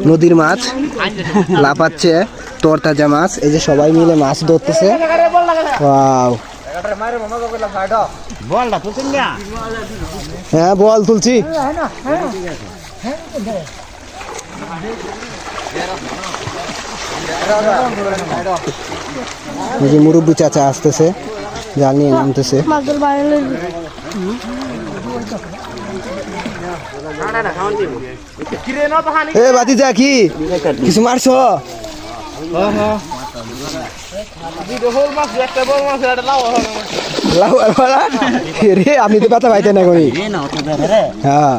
নদীর মাছ লাফাচ্ছে, তরতাজা মাছ। এই যে সবাই মিলে মাছ ধরতেছে। ওয়াও, হ্যাঁ বল তুলছি। এই যে মুরব্বী চাচা আসতেছে, জাল নিয়ে নামতেছে। এ বাতিজা কি কিছু মারছো? রে আপনি তো ব্যথা পাইতেন এখন। হ্যাঁ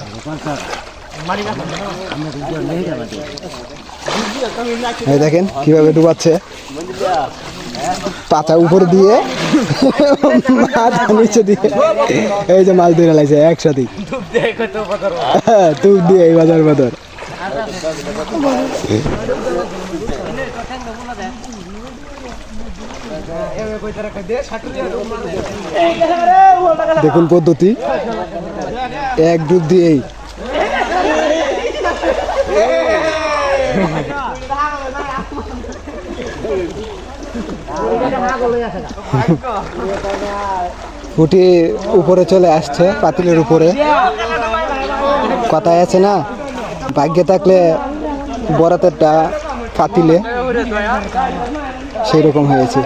এই দেখেন কিভাবে ডুবাচ্ছে, পাতা উপরে দিয়ে মাথা নিচে দিয়ে। এই যে মাছ ধরে লাগছে একসাথে, তুপ দিয়ে এই বাজার বাজার। দেখুন পদ্ধতি, এক ডুব দিয়েই। ফুটি উপরে চলে আসছে, পাতিলের উপরে। কথায় আছে না, ভাগ্যে থাকলে বরাতেরটা পাতিলে, সেই রকম হয়েছে।